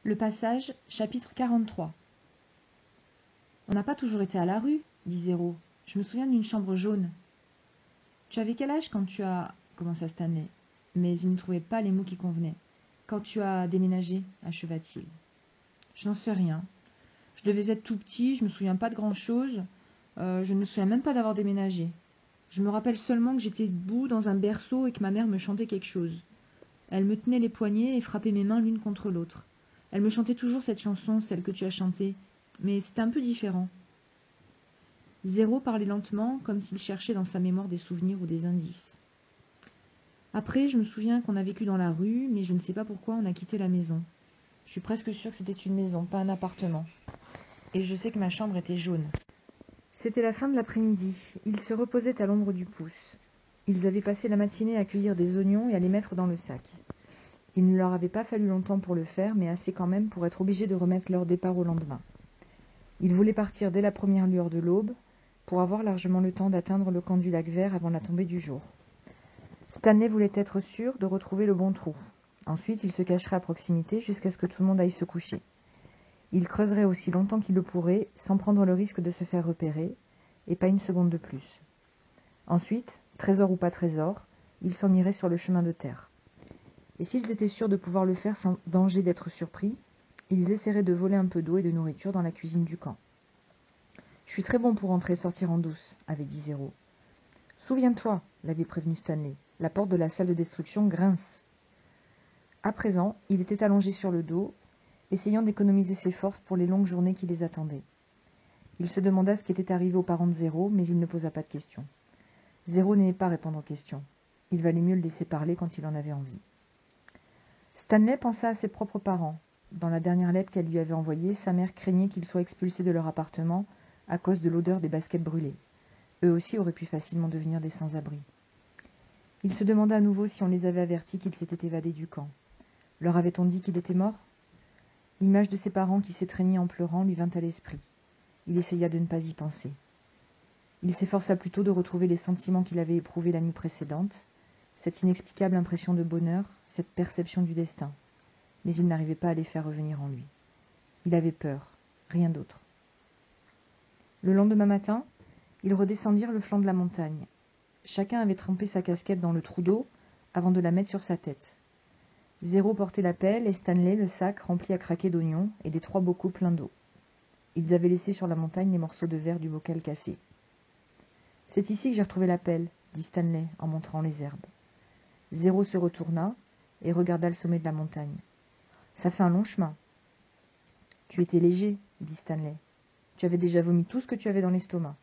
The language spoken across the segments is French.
Le passage, chapitre 43. On n'a pas toujours été à la rue, dit Zéro. Je me souviens d'une chambre jaune. Tu avais quel âge quand tu as... commença Stanley. Mais il ne trouvait pas les mots qui convenaient. Quand tu as déménagé, acheva-t-il. Je n'en sais rien. Je devais être tout petit, je me souviens pas de grand-chose. Je ne me souviens même pas d'avoir déménagé. Je me rappelle seulement que j'étais debout dans un berceau et que ma mère me chantait quelque chose. Elle me tenait les poignets et frappait mes mains l'une contre l'autre. Elle me chantait toujours cette chanson, celle que tu as chantée, mais c'était un peu différent. Zéro parlait lentement, comme s'il cherchait dans sa mémoire des souvenirs ou des indices. Après, je me souviens qu'on a vécu dans la rue, mais je ne sais pas pourquoi on a quitté la maison. Je suis presque sûre que c'était une maison, pas un appartement. Et je sais que ma chambre était jaune. C'était la fin de l'après-midi. Ils se reposaient à l'ombre du pouce. Ils avaient passé la matinée à cueillir des oignons et à les mettre dans le sac. Il ne leur avait pas fallu longtemps pour le faire, mais assez quand même pour être obligés de remettre leur départ au lendemain. Ils voulaient partir dès la première lueur de l'aube, pour avoir largement le temps d'atteindre le camp du lac Vert avant la tombée du jour. Stanley voulait être sûr de retrouver le bon trou. Ensuite, il se cacherait à proximité jusqu'à ce que tout le monde aille se coucher. Il creuserait aussi longtemps qu'il le pourrait, sans prendre le risque de se faire repérer, et pas une seconde de plus. Ensuite, trésor ou pas trésor, il s'en irait sur le chemin de terre. Et s'ils étaient sûrs de pouvoir le faire sans danger d'être surpris, ils essaieraient de voler un peu d'eau et de nourriture dans la cuisine du camp. « Je suis très bon pour entrer et sortir en douce », avait dit Zéro. « Souviens-toi », l'avait prévenu Stanley, « la porte de la salle de destruction grince. » À présent, il était allongé sur le dos, essayant d'économiser ses forces pour les longues journées qui les attendaient. Il se demanda ce qui était arrivé aux parents de Zéro, mais il ne posa pas de questions. Zéro n'aimait pas répondre aux questions. Il valait mieux le laisser parler quand il en avait envie. Stanley pensa à ses propres parents. Dans la dernière lettre qu'elle lui avait envoyée, sa mère craignait qu'ils soient expulsés de leur appartement à cause de l'odeur des baskets brûlées. Eux aussi auraient pu facilement devenir des sans-abri. Il se demanda à nouveau si on les avait avertis qu'ils s'étaient évadés du camp. Leur avait-on dit qu'il était mort ? L'image de ses parents qui s'étreignaient en pleurant lui vint à l'esprit. Il essaya de ne pas y penser. Il s'efforça plutôt de retrouver les sentiments qu'il avait éprouvés la nuit précédente, cette inexplicable impression de bonheur, cette perception du destin. Mais il n'arrivait pas à les faire revenir en lui. Il avait peur, rien d'autre. Le lendemain matin, ils redescendirent le flanc de la montagne. Chacun avait trempé sa casquette dans le trou d'eau avant de la mettre sur sa tête. Zéro portait la pelle et Stanley le sac rempli à craquer d'oignons et des 3 bocaux pleins d'eau. Ils avaient laissé sur la montagne les morceaux de verre du bocal cassé. « C'est ici que j'ai retrouvé la pelle, » dit Stanley en montrant les herbes. Zéro se retourna et regarda le sommet de la montagne. « Ça fait un long chemin. »« Tu étais léger, » dit Stanley. « Tu avais déjà vomi tout ce que tu avais dans l'estomac. »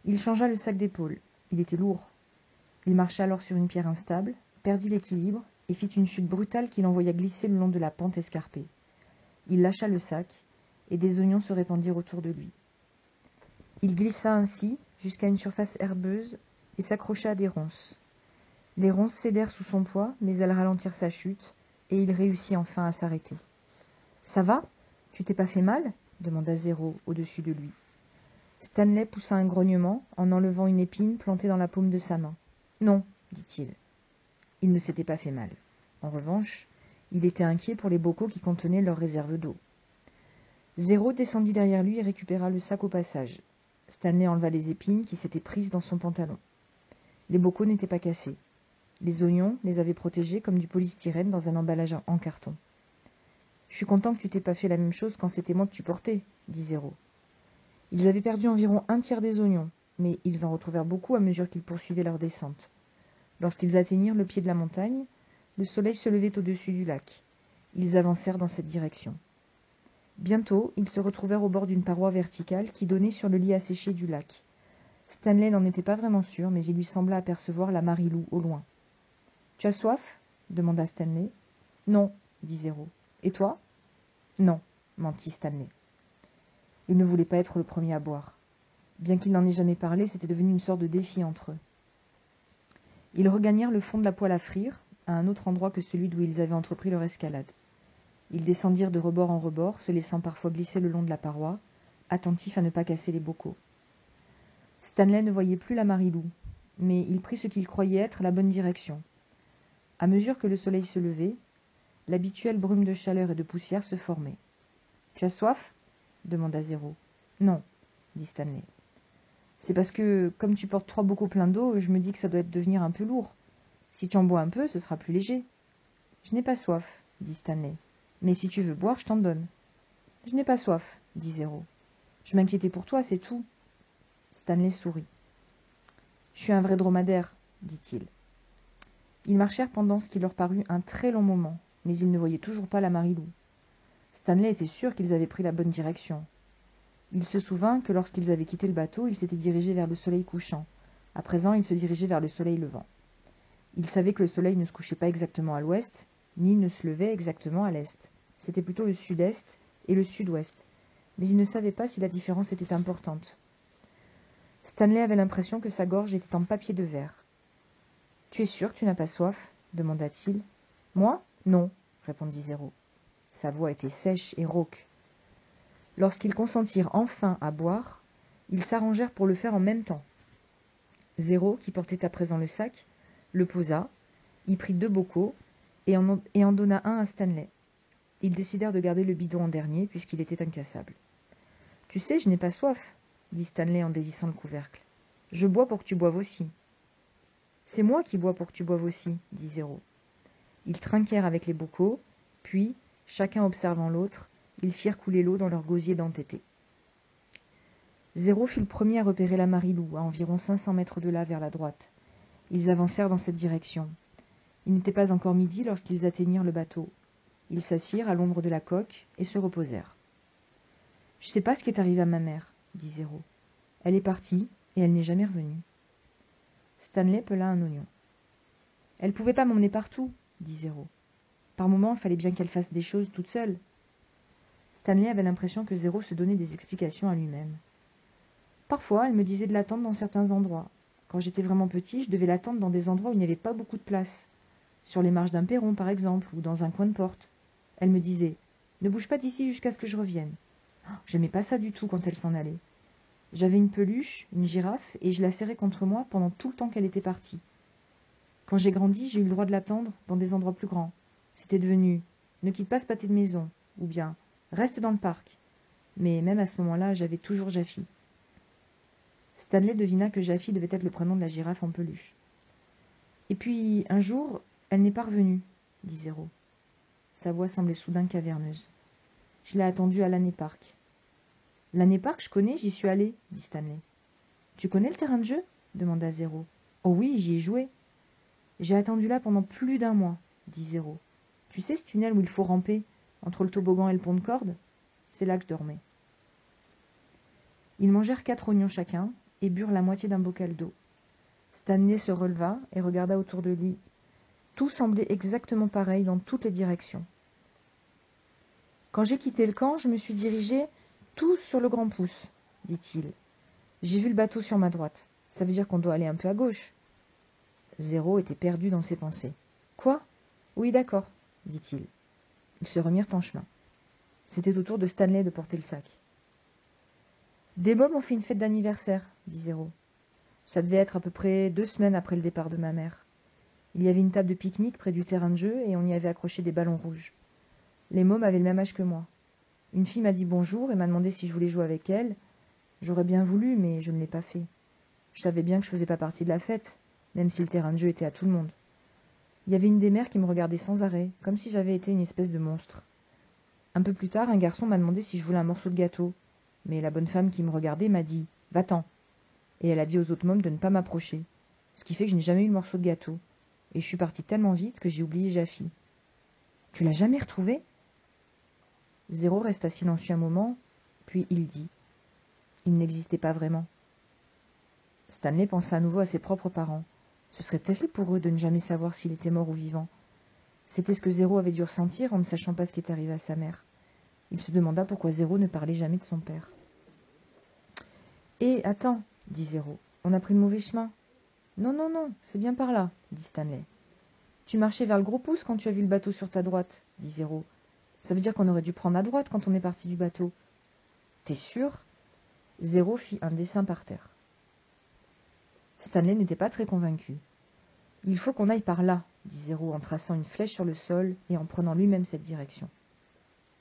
Il changea le sac d'épaule. Il était lourd. Il marcha alors sur une pierre instable, perdit l'équilibre et fit une chute brutale qui l'envoya glisser le long de la pente escarpée. Il lâcha le sac et des oignons se répandirent autour de lui. Il glissa ainsi jusqu'à une surface herbeuse et s'accrocha à des ronces. Les ronces cédèrent sous son poids, mais elles ralentirent sa chute, et il réussit enfin à s'arrêter. « Ça va ? Tu t'es pas fait mal ?» demanda Zéro au-dessus de lui. Stanley poussa un grognement en enlevant une épine plantée dans la paume de sa main. « Non, » dit-il. Il ne s'était pas fait mal. En revanche, il était inquiet pour les bocaux qui contenaient leur réserve d'eau. Zéro descendit derrière lui et récupéra le sac au passage. Stanley enleva les épines qui s'étaient prises dans son pantalon. Les bocaux n'étaient pas cassés. Les oignons les avaient protégés comme du polystyrène dans un emballage en carton. « Je suis content que tu t'aies pas fait la même chose quand c'était moi que tu portais, » dit Zéro. Ils avaient perdu environ 1/3 des oignons, mais ils en retrouvèrent beaucoup à mesure qu'ils poursuivaient leur descente. Lorsqu'ils atteignirent le pied de la montagne, le soleil se levait au-dessus du lac. Ils avancèrent dans cette direction. Bientôt, ils se retrouvèrent au bord d'une paroi verticale qui donnait sur le lit asséché du lac. Stanley n'en était pas vraiment sûr, mais il lui sembla apercevoir la Marilou au loin. « Tu as soif ?» demanda Stanley. « Non, » dit Zéro. « Et toi ?»« Non, » mentit Stanley. Il ne voulait pas être le premier à boire. Bien qu'il n'en ait jamais parlé, c'était devenu une sorte de défi entre eux. Ils regagnèrent le fond de la poêle à frire, à un autre endroit que celui d'où ils avaient entrepris leur escalade. Ils descendirent de rebord en rebord, se laissant parfois glisser le long de la paroi, attentifs à ne pas casser les bocaux. Stanley ne voyait plus la Marilou, mais il prit ce qu'il croyait être la bonne direction. À mesure que le soleil se levait, l'habituelle brume de chaleur et de poussière se formait. « Tu as soif » demanda Zéro. « Non, » dit Stanley. « C'est parce que, comme tu portes 3 bocaux pleins d'eau, je me dis que ça doit devenir un peu lourd. Si tu en bois un peu, ce sera plus léger. »« Je n'ai pas soif, » dit Stanley. « Mais si tu veux boire, je t'en donne. »« Je n'ai pas soif, » dit Zéro. « Je m'inquiétais pour toi, c'est tout. » Stanley sourit. « Je suis un vrai dromadaire, » dit-il. Ils marchèrent pendant ce qui leur parut un très long moment, mais ils ne voyaient toujours pas la Marilou. Stanley était sûr qu'ils avaient pris la bonne direction. Il se souvint que lorsqu'ils avaient quitté le bateau, ils s'étaient dirigés vers le soleil couchant. À présent, ils se dirigeaient vers le soleil levant. Ils savaient que le soleil ne se couchait pas exactement à l'ouest, ni ne se levait exactement à l'est. C'était plutôt le sud-est et le sud-ouest, mais ils ne savaient pas si la différence était importante. Stanley avait l'impression que sa gorge était en papier de verre. « Tu es sûr que tu n'as pas soif ?» demanda-t-il. « Moi ? Non, » répondit Zéro. Sa voix était sèche et rauque. Lorsqu'ils consentirent enfin à boire, ils s'arrangèrent pour le faire en même temps. Zéro, qui portait à présent le sac, le posa, y prit 2 bocaux et en donna un à Stanley. Ils décidèrent de garder le bidon en dernier, puisqu'il était incassable. « Tu sais, je n'ai pas soif, » dit Stanley en dévissant le couvercle. « Je bois pour que tu boives aussi. »« C'est moi qui bois pour que tu boives aussi, » dit Zéro. Ils trinquèrent avec les bocaux, puis, chacun observant l'autre, ils firent couler l'eau dans leur gosier d'entêté. Zéro fut le premier à repérer la Marilou, à environ 500 mètres de là, vers la droite. Ils avancèrent dans cette direction. Il n'était pas encore midi lorsqu'ils atteignirent le bateau. Ils s'assirent à l'ombre de la coque et se reposèrent. « Je ne sais pas ce qui est arrivé à ma mère, » dit Zéro. « Elle est partie et elle n'est jamais revenue. » Stanley pela un oignon. « Elle ne pouvait pas m'emmener partout, » dit Zéro. « Par moments, il fallait bien qu'elle fasse des choses toute seule. » Stanley avait l'impression que Zéro se donnait des explications à lui-même. « Parfois, elle me disait de l'attendre dans certains endroits. Quand j'étais vraiment petit, je devais l'attendre dans des endroits où il n'y avait pas beaucoup de place. Sur les marges d'un perron, par exemple, ou dans un coin de porte. Elle me disait « Ne bouge pas d'ici jusqu'à ce que je revienne. » J'aimais pas ça du tout quand elle s'en allait. J'avais une peluche, une girafe, et je la serrais contre moi pendant tout le temps qu'elle était partie. Quand j'ai grandi, j'ai eu le droit de l'attendre dans des endroits plus grands. C'était devenu « Ne quitte pas ce pâté de maison » ou bien « Reste dans le parc ». Mais même à ce moment-là, j'avais toujours Jaffy. Stanley devina que Jaffy devait être le prénom de la girafe en peluche. Et puis, un jour, elle n'est pas revenue, dit Zéro. Sa voix semblait soudain caverneuse. Je l'ai attendue à l'année park. L'année park, je connais, j'y suis allé, dit Stanley. Tu connais le terrain de jeu demanda Zéro. Oh oui, j'y ai joué. J'ai attendu là pendant plus d'1 mois, dit Zéro. Tu sais ce tunnel où il faut ramper, entre le toboggan et le pont de corde? C'est là que je dormais. Ils mangèrent 4 oignons chacun et burent la moitié d'un bocal d'eau. Stanley se releva et regarda autour de lui. Tout semblait exactement pareil dans toutes les directions. Quand j'ai quitté le camp, je me suis dirigé tout sur le grand pouce, dit-il. J'ai vu le bateau sur ma droite. Ça veut dire qu'on doit aller un peu à gauche. Zéro était perdu dans ses pensées. Quoi? Oui, d'accord, dit-il. Ils se remirent en chemin. C'était au tour de Stanley de porter le sac. Des mômes ont fait une fête d'anniversaire, dit Zéro. Ça devait être à peu près 2 semaines après le départ de ma mère. Il y avait une table de pique-nique près du terrain de jeu et on y avait accroché des ballons rouges. Les mômes avaient le même âge que moi. Une fille m'a dit bonjour et m'a demandé si je voulais jouer avec elle. J'aurais bien voulu, mais je ne l'ai pas fait. Je savais bien que je faisais pas partie de la fête, même si le terrain de jeu était à tout le monde. Il y avait une des mères qui me regardait sans arrêt, comme si j'avais été une espèce de monstre. Un peu plus tard, un garçon m'a demandé si je voulais un morceau de gâteau, mais la bonne femme qui me regardait m'a dit « Va-t'en !» Et elle a dit aux autres mômes de ne pas m'approcher, ce qui fait que je n'ai jamais eu le morceau de gâteau. Et je suis partie tellement vite que j'ai oublié Jaffy. « Tu l'as jamais retrouvé ?» Zéro resta silencieux un moment, puis il dit « Il n'existait pas vraiment. » Stanley pensa à nouveau à ses propres parents. Ce serait terrible pour eux de ne jamais savoir s'il était mort ou vivant. C'était ce que Zéro avait dû ressentir en ne sachant pas ce qui était arrivé à sa mère. Il se demanda pourquoi Zéro ne parlait jamais de son père. « Hé, attends, dit Zéro, on a pris le mauvais chemin. Non, non, non, c'est bien par là, dit Stanley. Tu marchais vers le gros pouce quand tu as vu le bateau sur ta droite, dit Zéro. Ça veut dire qu'on aurait dû prendre à droite quand on est parti du bateau. T'es sûr? Zéro fit un dessin par terre. Stanley n'était pas très convaincu. Il faut qu'on aille par là, dit Zéro en traçant une flèche sur le sol et en prenant lui-même cette direction.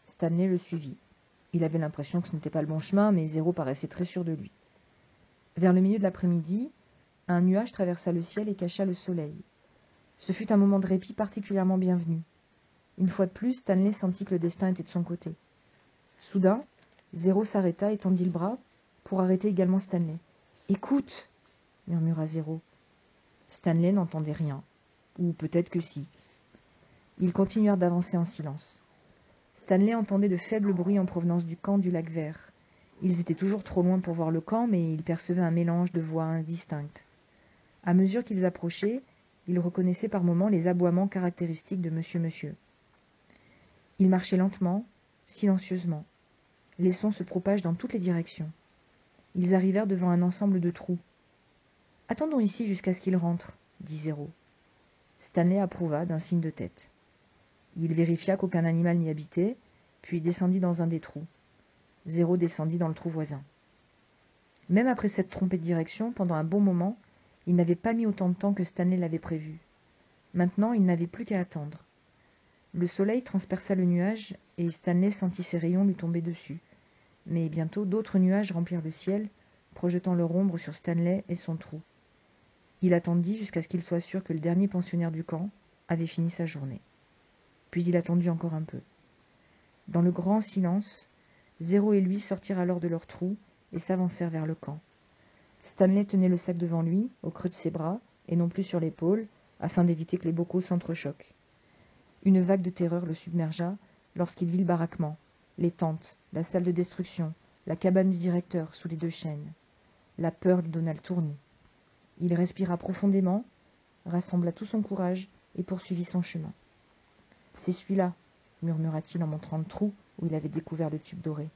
Stanley le suivit. Il avait l'impression que ce n'était pas le bon chemin, mais Zéro paraissait très sûr de lui. Vers le milieu de l'après-midi, un nuage traversa le ciel et cacha le soleil. Ce fut un moment de répit particulièrement bienvenu. Une fois de plus, Stanley sentit que le destin était de son côté. Soudain, Zéro s'arrêta et tendit le bras pour arrêter également Stanley. « Écoute !» murmura Zéro. Stanley n'entendait rien. Ou peut-être que si. Ils continuèrent d'avancer en silence. Stanley entendait de faibles bruits en provenance du camp du lac Vert. Ils étaient toujours trop loin pour voir le camp, mais il percevait un mélange de voix indistinctes. À mesure qu'ils approchaient, il reconnaissait par moments les aboiements caractéristiques de Monsieur. Ils marchaient lentement, silencieusement. Les sons se propagent dans toutes les directions. Ils arrivèrent devant un ensemble de trous. « Attendons ici jusqu'à ce qu'ils rentrent, » dit Zéro. Stanley approuva d'un signe de tête. Il vérifia qu'aucun animal n'y habitait, puis descendit dans un des trous. Zéro descendit dans le trou voisin. Même après s'être trompé de direction, pendant un bon moment, il n'avait pas mis autant de temps que Stanley l'avait prévu. Maintenant, il n'avait plus qu'à attendre. Le soleil transperça le nuage et Stanley sentit ses rayons lui tomber dessus. Mais bientôt, d'autres nuages remplirent le ciel, projetant leur ombre sur Stanley et son trou. Il attendit jusqu'à ce qu'il soit sûr que le dernier pensionnaire du camp avait fini sa journée. Puis il attendit encore un peu. Dans le grand silence, Zéro et lui sortirent alors de leur trou et s'avancèrent vers le camp. Stanley tenait le sac devant lui, au creux de ses bras, et non plus sur l'épaule, afin d'éviter que les bocaux s'entrechoquent. Une vague de terreur le submergea lorsqu'il vit le baraquement, les tentes, la salle de destruction, la cabane du directeur sous les 2 chaînes. La peur lui donna le tournis. Il respira profondément, rassembla tout son courage et poursuivit son chemin. « C'est celui-là, » murmura-t-il en montrant le trou où il avait découvert le tube doré.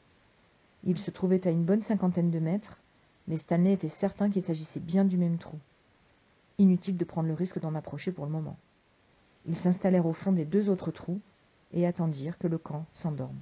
Il se trouvait à une bonne 50aine de mètres, mais Stanley était certain qu'il s'agissait bien du même trou. Inutile de prendre le risque d'en approcher pour le moment. Ils s'installèrent au fond des 2 autres trous et attendirent que le camp s'endorme.